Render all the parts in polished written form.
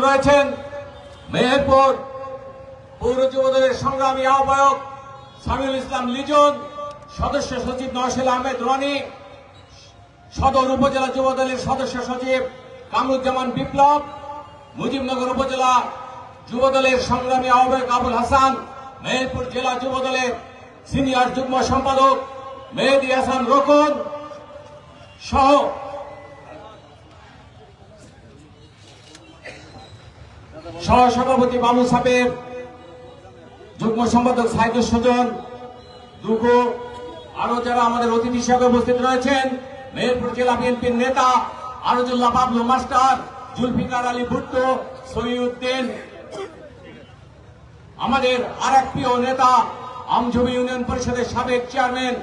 রয়েছেন মেহেরপুর পৌর যুবদলের সংগ্রামী আহ্বায়ক সামিউল ইসলাম লিজন, সদস্য সচিব নওশাদ আহমেদ রনি, সদর উপজেলা যুবদলের সদস্য সচিব কামরুজ্জামান বিপ্লব, মুজিবনগর উপজেলা যুবদলের সংগ্রামী আহ্বায়ক আবুল হাসান, মেহেরপুর জেলা যুবদলের সিনিয়র যুগ্ম সম্পাদক মেহেদী হাসান রোকন সহ সহসভাপতি বাবু সাহেব, যুগ্ম সম্পাদক সাইদুর সুজন দুগো, আরো যারা আমাদের অতিথি হিসেবে উপস্থিত রয়েছেন, মেহেরপুর জেলা বিএনপির নেতা আরজুল্লাহ বাবলু মাস্টার, জুলফিকার আলী ভুট্টো, সহিউদ্দিন, আমাদের আরেক প্রিয় নেতা আমজবি ইউনিয়ন পরিষদের সাবেক চেয়ারম্যান,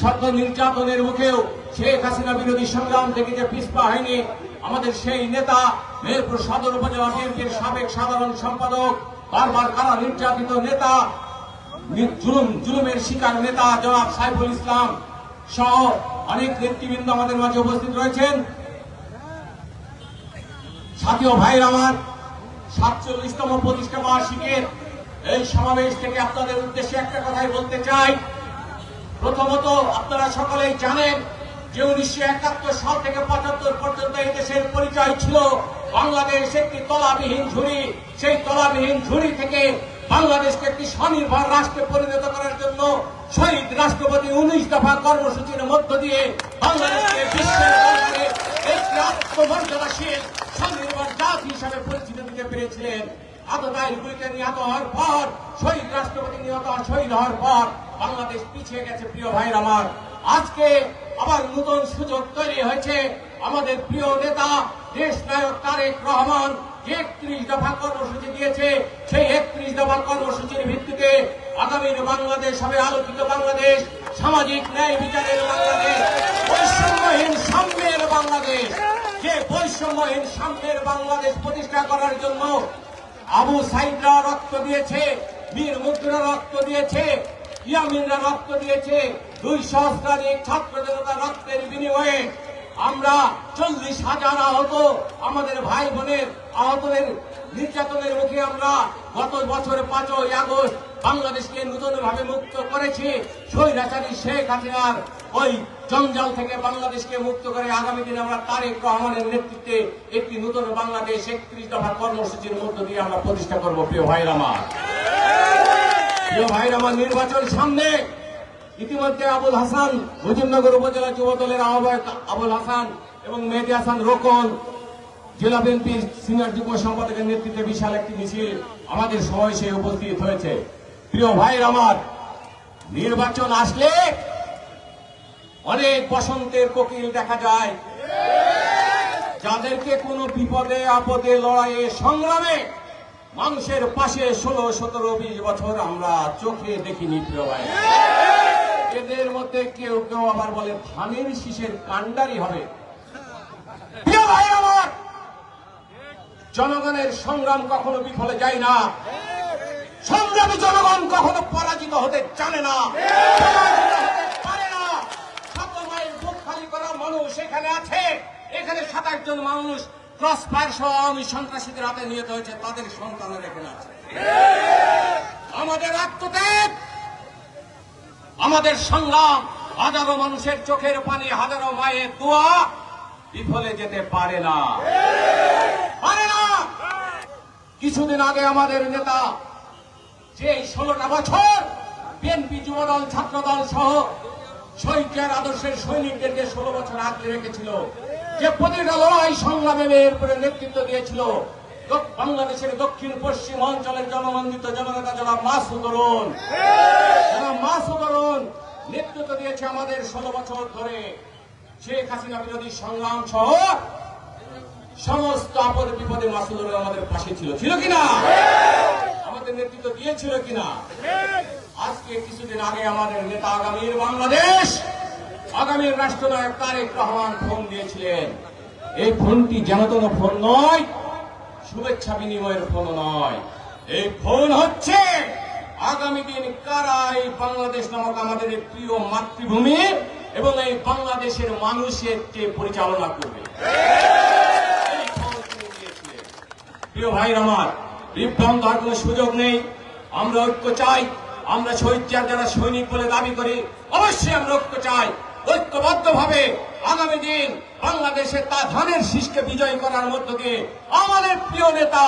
সদ্য নির্যাতনের মুখেও শেখ হাসিনা বিরোধী সংগ্রাম থেকে যে পিছপা হয়নি আমাদের সেই নেতা, মেহেরপুর সদর উপজেলা বিএনপির সাবেক সাধারণ সম্পাদক, বারবার কারা নির্যাতিত নেতা, জুলুমের শিকার নেতা জনাব সাইফুল ইসলাম সহ অনেক নেতৃবৃন্দ আমাদের মাঝে উপস্থিত রয়েছেন। সাথী ও ভাইয়ের আমার, 47তম প্রতিষ্ঠা বার্ষিকীর এই সমাবেশ থেকে আপনাদের উদ্দেশ্যে একটা কথাই বলতে চাই। প্রথমত, আপনারা সকলেই জানেন যে 1971 সাল থেকে 75 পর্যন্ত এই দেশের পরিচয় ছিল বাংলাদেশ একটি তলাবিহীন ঝুড়ি। সেই তলাবিহীন ঝুড়ি থেকে বাংলাদেশকে একটি স্বনির্ভর রাষ্ট্রে পরিণত করার জন্য শহীদ রাষ্ট্রপতি 19 দফা কর্মসূচির মধ্য দিয়ে বাংলাদেশকে বিশ্বের দরবারে একটি আত্মমর্যাদাশীল স্বনির্ভর জাতি হিসাবে পরিচিতি দিতে পেরেছিলেন। আততায়ীর গুলিতে নিহত হওয়ার পর, শহীদ রাষ্ট্রপতি নিহত শহীদ হওয়ার পর বাংলাদেশ পিছিয়ে গেছে। প্রিয় ভাইয়ের আমার, আজকে আবার নতুন সুযোগ তৈরি হয়েছে। আমাদের প্রিয় নেতা দেশ নায়ক তারেক রহমান যে 31 দফা কর্মসূচি দিয়েছে, সেই 31 দফা কর্মসূচির ভিত্তিতে আগামীর বাংলাদেশ হবে আলোকিত বাংলাদেশ, সামাজিক ন্যায় বিচারের বাংলাদেশ, বৈষম্যহীন সাম্যের বাংলাদেশ। যে বৈষম্যহীন সাম্যের বাংলাদেশ প্রতিষ্ঠা করার জন্য আবু সাইদরা রক্ত দিয়েছে, বীর মুগ্ধরা রক্ত দিয়েছে, ইয়ামিনরা রক্ত দিয়েছে, 2 সহস্রাধিক ছাত্র জনতা রক্তের বিনিময়ে আমরা 40,000 আহত আমাদের ভাই বোনের আহতদের নির্যাতনের মুখে আমরা গত বছর 5ই আগস্ট বাংলাদেশকে নতুনভাবে মুক্ত করেছি। স্বৈরাচারী শেখ হাসিনার ওই জঞ্জাল থেকে বাংলাদেশকে মুক্ত করে আগামী দিনে আমরা তারেক রহমানের নেতৃত্বে একটি নতুন বাংলাদেশ 31 দফা কর্মসূচির মধ্য দিয়ে আমরা প্রতিষ্ঠা করব। প্রিয় ভাইরা আমার, নির্বাচন সামনে। ইতিমধ্যে আবুল হাসান, মুজিবনগর উপজেলা যুবদলের আহ্বায়ক আবুল হাসান এবং মেহেদী হাসান রোকন, জেলা বিএনপির সিনিয়র যুগ্ম সম্পাদকের নেতৃত্বে বিশাল একটি মিছিল আমাদের সমাবেশে উপস্থিত হয়েছে। প্রিয় ভাইয়ের আমার, নির্বাচন আসলে অনেক বসন্তের কোকিল দেখা যায়, যাদেরকে কোনো বিপদে আপদে লড়াইয়ে সংগ্রামে মানুষের পাশে 16, 17, 20 বছর আমরা চোখে দেখিনি। প্রিয় ভাই, এদের মধ্যে কেউ কেউ আবার বলে ধানের শীষের কাণ্ডারি হবে। প্রিয় ভাই আমার, জনগণের সংগ্রাম কখনো বিফলে যায় না। সংগ্রামী জনগণ কখনো পরাজিত হতে জানে না, পারে না। শত মাইল বুক খালি করা মানুষ এখানে আছে। এখানে 27 জন মানুষ ক্রসফায়ার সহ আওয়ামী সন্ত্রাসীদের হাতে নিহত হয়েছে, তাদের সন্তানের এখানে আছে। আমাদের আত্মত্যাগ, আমাদের সংগ্রাম, হাজারো মানুষের চোখের পানি, হাজারো মায়ের দোয়া বিফলে যেতে পারে না। কিছুদিন আগে আমাদের নেতা যে 16টা বছর বিএনপি যুবদল ছাত্রদল সহ শহীদের আদর্শের সৈনিকদেরকে 16 বছর আগলে রেখেছিল, যে প্রতিটা লড়াই সংগ্রামে এরপরে নেতৃত্ব দিয়েছিল, বাংলাদেশের দক্ষিণ পশ্চিম অঞ্চলের জনমন্দিত জননেতা জনাব মাসুদ অরুণ নেতৃত্ব দিয়েছে আমাদের 16 বছর ধরে। শেখ হাসিনা বিরোধী সংগ্রাম সহ সমস্ত আপদ বিপদে মাসুদ অরুণ আমাদের পাশে ছিল কিনা, আমাদের নেতৃত্ব দিয়েছিল কিনা। আজকে কিছুদিন আগে আমাদের নেতা আগামীর বাংলাদেশ, আগামীর রাষ্ট্রনায়ক তারেক রহমান ফোন দিয়েছিলেন। এই ফোনটি যেন কোনো ফোন নয়, শুভেচ্ছা বিনিময়ের ফোন নয়। এই ফোন হচ্ছে আগামী দিন কারা এই বাংলাদেশ নামক আমাদের প্রিয় মাতৃভূমি এবং এই বাংলাদেশের মানুষের পরিচালনা করবে। প্রিয় ভাইরা আমার, বিভ্রান্ত হওয়ার কোনো সুযোগ নেই। আমরা ঐক্য চাই। আমরা শহীদজার যারা সৈনিক বলে দাবি করি, অবশ্যই আমরা ঐক্য চাই। ঐক্যবদ্ধভাবে আগামী দিন বাংলাদেশে তা ধানের শীষকে বিজয়ী করার মধ্য দিয়ে আমাদের প্রিয় নেতা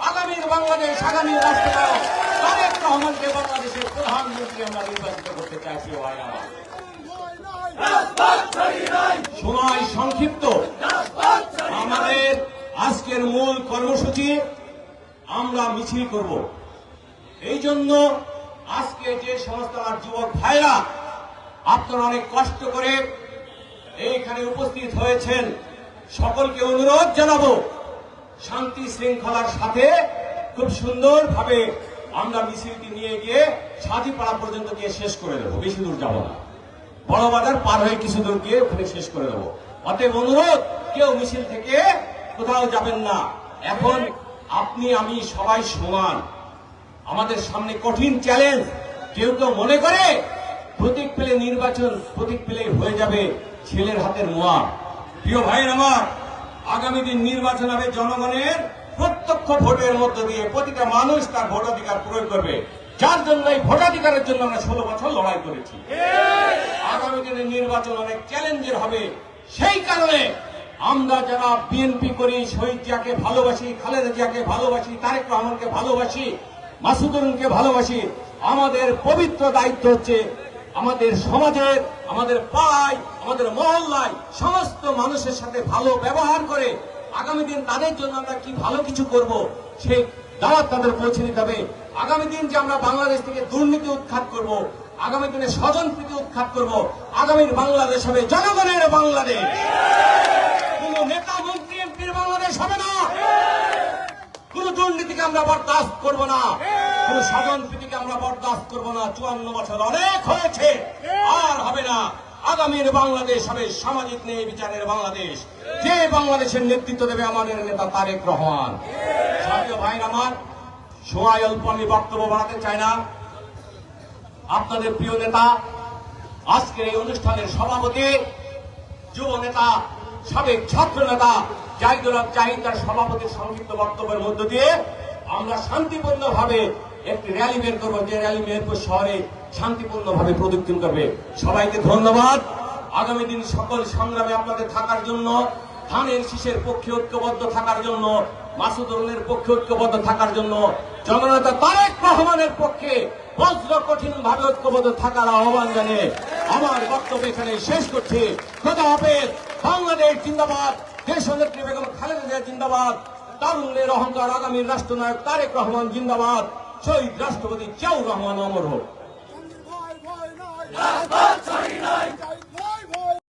আগামীর বাংলাদেশ, আগামীর রাষ্ট্রনায়ক তারেক রহমানকে বাংলাদেশের প্রধানমন্ত্রী আমরা নির্বাচিত করতে চাই। প্রিয় ভাই আমার, সময় সংক্ষিপ্ত। আমাদের আজকের মূল কর্মসূচি আমরা মিছিল করব। এই জন্য আজকে যে সমস্ত আমার যুবক ভাইরা আপনারা অনেক কষ্ট করে এইখানে উপস্থিত হয়েছেন, সকলকে অনুরোধ জানাবো শান্তি শৃঙ্খলার সাথে খুব সুন্দরভাবে আমরা মিছিলটি নিয়ে গিয়ে সাজিপাড়া পর্যন্ত গিয়ে শেষ করে দেবো। বেশি দূর যাবো না, বড় বাজার পার হয়ে কিছু দূর গিয়ে ওখানে শেষ করে দেবো। অতএব অনুরোধ, কেউ মিছিল থেকে কোথাও যাবেন না। এখন আপনি আমি সবাই সমান। আমাদের সামনে কঠিন চ্যালেঞ্জ। কেউ কেউ মনে করে প্রতীক পেলে নির্বাচন, প্রতীক পেলেই হয়ে যাবে ছেলের হাতের মোয়া। প্রিয় ভাইয়ের আমার, আগামী দিন নির্বাচন হবে জনগণের প্রত্যক্ষ ভোটের মধ্য দিয়ে। প্রতিটা মানুষ তার ভোটাধিকার প্রয়োগ করবে, যার জন্য এই ভোটাধিকারের জন্য আমরা 16 বছর লড়াই করেছি। আগামী দিনের নির্বাচন অনেক চ্যালেঞ্জের হবে। সেই কারণে আমরা যারা বিএনপি করি, শহীদ জিয়াকে ভালোবাসি, খালেদা জিয়াকে ভালোবাসি, তারেক রহমানকে ভালোবাসি, মাসুদুরকে ভালোবাসি, আমাদের পবিত্র দায়িত্ব হচ্ছে আমাদের সমাজের, আমাদের পাড়ায়, আমাদের মহল্লায় সমস্ত মানুষের সাথে ভালো ব্যবহার করে আগামী দিন তাদের জন্য আমরা কি ভালো কিছু করব সেই দাওয়াত তাদের পৌঁছে দিতে হবে। আগামী দিন যে আমরা বাংলাদেশ থেকে দুর্নীতি উৎখাত করব, আগামী দিনে স্বজনপ্রীতি উৎখাত করব, আগামীর বাংলাদেশ হবে জনগণের বাংলাদেশ। কোন নেতা মন্ত্রী এমপির বাংলাদেশ হবে না। কোন দুর্নীতিকে আমরা বরদাস্ত করব না, কোন স্বজনপ্রীতিকে আমরা বরদাস্ত করব না। 54 বছর অনেক হয়েছে, আর হবে না। আগামীর বাংলাদেশ হবে সামাজিক ন্যায় বিচারের বাংলাদেশ, যে বাংলাদেশের নেতৃত্ব দেবে আমাদের নেতা তারেক রহমান। প্রিয় ভাই আমার, সময় অল্প, আমি বক্তব্য বাড়াতে চাই না। আপনাদের প্রিয় নেতা, আজকের এই অনুষ্ঠানের সভাপতি, যুব নেতা, সাবেক ছাত্র নেতা জাহিদুল হক জাহিদ তার সভাপতির সংক্ষিপ্ত বক্তব্যের মধ্য দিয়ে আমরা শান্তিপূর্ণভাবে একটি র্যালি বের করবো, যে র্যালি মেহেরপুর শহরে শান্তিপূর্ণভাবে প্রদক্ষিণ করবে। সবাইকে ধন্যবাদ। আগামী দিন সকল সংগ্রামে আপনাদের থাকার জন্য, ধানের শীষের পক্ষে ঐক্যবদ্ধ থাকার জন্য, মাসুদুরের পক্ষে ঐক্যবদ্ধ থাকার জন্য, জননেতা তারেক রহমানের পক্ষে বজ্র কঠিন ভাবে ঐক্যবদ্ধ থাকার আহ্বান জানিয়ে আমার বক্তব্য এখানে শেষ করছি। খোদা হাফেজ। বাংলাদেশ জিন্দাবাদ। দেশনেত্রী বেগম খালেদা জিয়া জিন্দাবাদ। তারুণ্যের অহংকার আগামীর রাষ্ট্রনায়ক তারেক রহমান জিন্দাবাদ। শহীদ রাষ্ট্রপতি জিয়াউর রহমান অমর হোক।